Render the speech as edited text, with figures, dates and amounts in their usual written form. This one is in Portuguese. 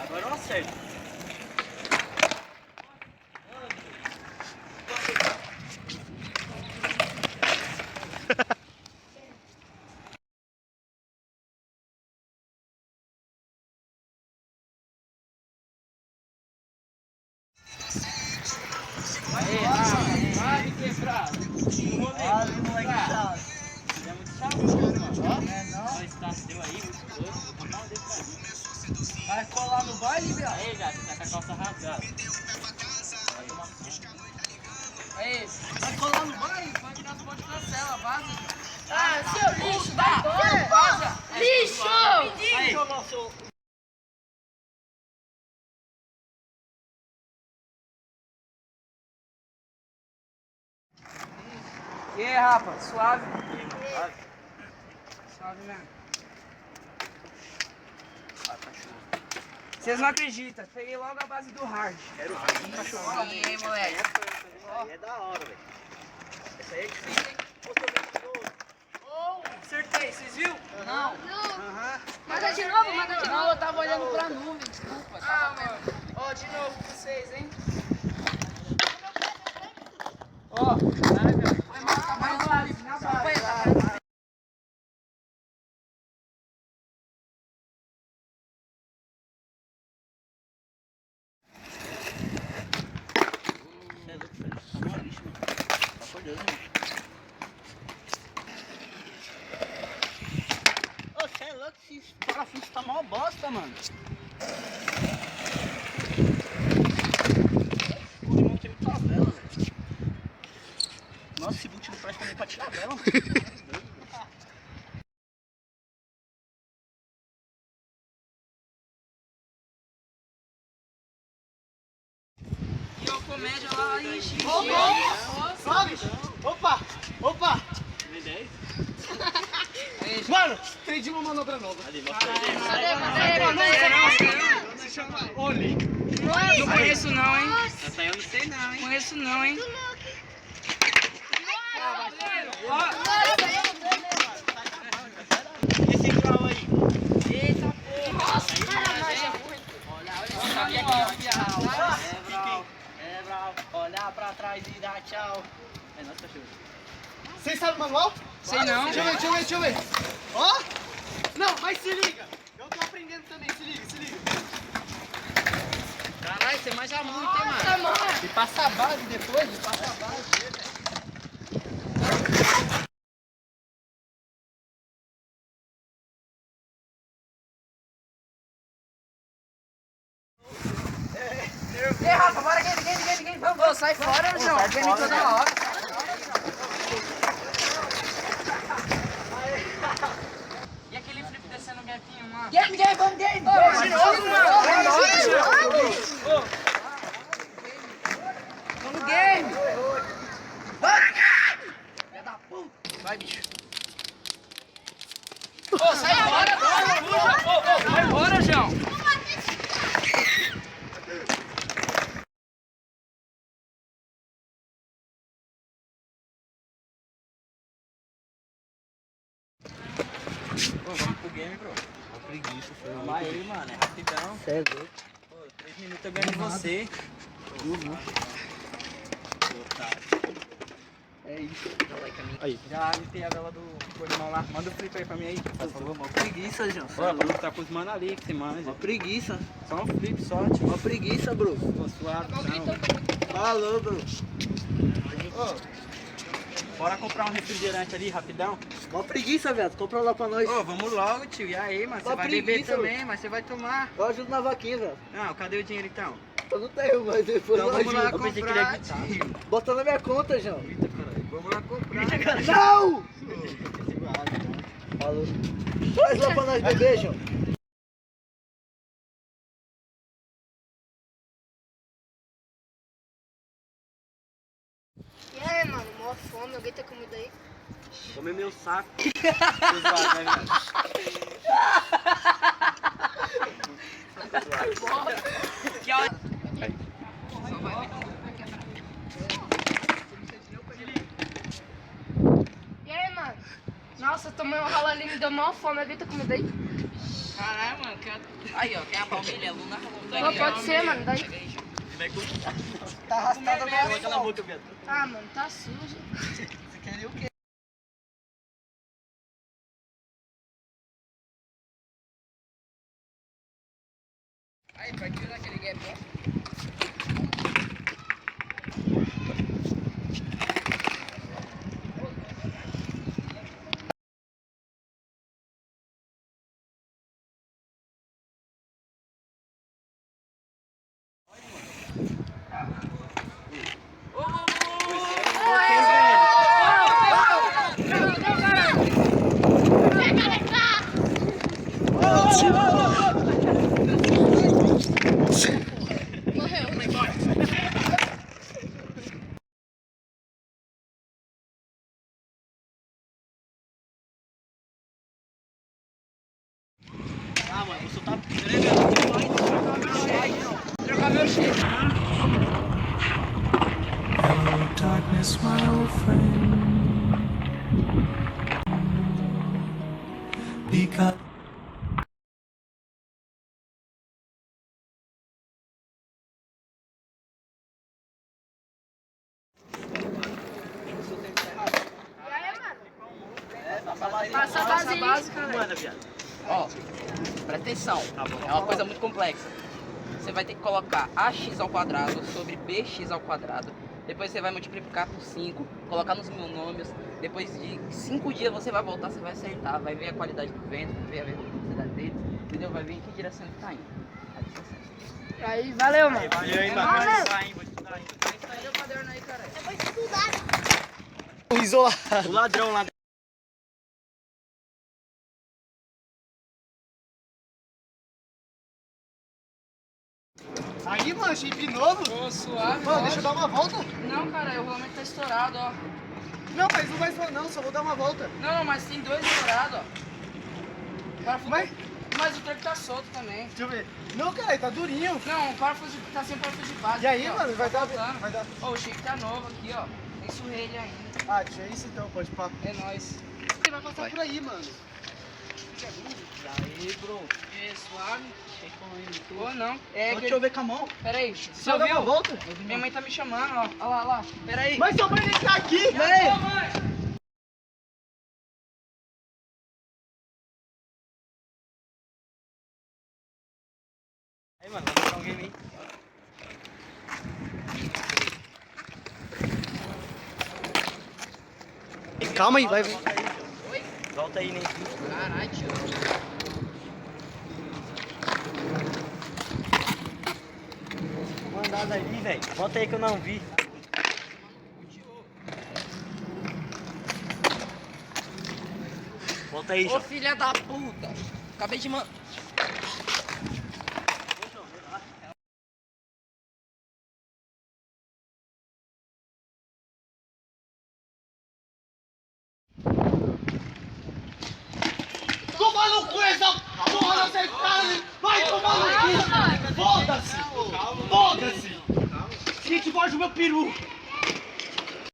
Agora eu acerto. Vai quebrado. Olha, moleque chato. É muito chato, mano. É não? Olha esse taço deu aí, muito doido. Vou comprar um desse pra mim. Vai colar no baile, viado? Aí, já, você tá com a calça rasgada. Aí, vai colar no baile? Pode dar ponte cancela, vaza. Ah, seu lixo, vai embora! Vaza. Lixo! Aí, jogou o seu... E aí, Rafa, suave? Suave mesmo. Vocês não acreditam, peguei logo a base do hard. Quero E aí, moleque? Aí é da hora, velho. Essa aí é difícil, hein? Acertei, vocês viram? Não. Aham. Manda de novo, manda de Não, novo. eu tava olhando pra nuvem, desculpa. Ah, mano. Ó, de novo pra vocês, hein? Ó, na base, na base. Você é louco, velho. Tá mó lixo, mano. Tá por Deus, irmão. Ô, você é louco, esse parafuso tá mó bosta, mano. O limão tem muita vela, velho. Nossa, esse boot não presta nem pra tirar a vela, mano. E o comédia lá em Xixi. Sobe! Opa! Opa! Tem 10? Mano, aprendi uma manobra nova. Ali, mostra aí. Se chama Oli. Não conheço não, hein? Essa aí eu não sei não, hein? Conheço não, hein? E esse grau aí? É, bravo. Olhar pra trás e dar tchau. É nosso cachorro. Vocês sabem o manual? Sei não. Deixa eu ver. Ó! Não, mas se liga. Eu tô aprendendo também, se liga. Caralho, você manja muito, hein, mano? E passa a base depois, passa a base. E aí, Rafa, bora, game, vamos. Ô, sai fora, João. Game toda hora. E aquele flip descendo um gapinho, mano? Game, vamos, game. De novo, mano. Vamos, game. Vai, bicho. Ô, sai fora, vai embora, João. Pô, vamos pro game, bro. Uma preguiça, foi. Vamos aí, mano, é rapidão. Cê é louco. Pô, 3 minutos eu ganho de você. É isso. Aí. Já limpei a vela do corrimão lá. Manda o flip aí pra mim aí. Por favor. Uma preguiça, João. Ó, vou tá com os mano ali que você manja. Uma preguiça. Só um flip só, tio. Uma preguiça, bro. Pô, suave, não. Falou, bro. Bora comprar um refrigerante ali, rapidão. Uma preguiça, velho. Compra lá pra nós. Ô, vamos logo, tio. E aí, mano? Você Uma vai beber preguiça, também, mas você vai tomar. Eu ajudo na vaquinha, velho. Não, cadê o dinheiro então? Eu não tenho, mas depois Então eu vamos lá ajudo. Eu pensei que ele ia gritar. Bota na minha conta, João. Eita, caralho. Vamos lá comprar. Não! Falou. Traz lá pra nós beber, João. E aí, mano, mó fome, alguém tá comida aí? Come meu saco. Zoado, né, velho? Que hora? tomei um ralo ali, me deu maior fome. Aguenta comida aí. Caralho, mano. Aí, ó. Quem é a palmilha? Luna rolou. Não, pode ser, mano. Daí. Tá arrastada na aquela boca, Beto. Ah, mano, tá sujo. Você queria o quê? Aí, partiu daquele gap, ó. Ah, mano, você tá... Trocar meu cheiro. Hello, darkness, my old friend. Because Passa a base básica, velho. Manda, viado. Ó, presta atenção. É uma coisa muito complexa. Você vai ter que colocar ax ao quadrado sobre bx ao quadrado. Depois você vai multiplicar por 5, colocar nos monômios. Depois de 5 dias você vai voltar, você vai acertar. Vai ver a qualidade do vento, vai ver a velocidade dele. Entendeu? Vai ver em que direção ele tá indo. Aí você acerta. Aí, valeu, mano. Valeu aí, mano. Valeu. Vou estudar, hein? Vou estudar, hein? Cadê o caderno aí, cara? Isolado. O ladrão lá. Aí, mano, chip novo. Tô suave. Mano, deixa eu dar uma volta. Não, cara, o rolamento tá estourado, ó. Não, mas não vai não, só vou dar uma volta. Não, mas tem 2 estourados, ó. Parafuso... Mas o treco tá solto também. Deixa eu ver. Não, cara, tá durinho. Não, o parafuso tá sem parafuso de base. E aí, aqui, ó. mano, vai dar... Faltando. Vai dar... Ó, o chip tá novo aqui, ó. Nem surrei ele ainda. Ah, deixa isso então, pode pá. É nóis. Você vai passar por aí, mano. Aí, bro. É, suave. Chegou Ou não. É Só que... deixa eu ver com a mão. Pera aí. Você Você vai dar uma ouviu? volta? Minha mãe tá me chamando, ó. Olha lá, olha lá. Pera aí. Mas sua mãe nem tá aqui, Ô, velho. mãe! Aí, mano, vamos jogar um game aí. Calma aí, vai vir. Volta aí. Oi? Volta aí, nem. Caralho, tio. Mandado ali, velho. Volta aí que eu não vi. Volta aí, Ô, João. filha da puta. Acabei de mandar. Toma no cu essa porra dessa estrada! Vai tomar no cu! Foda-se! Foda-se! Gente, morde o meu peru!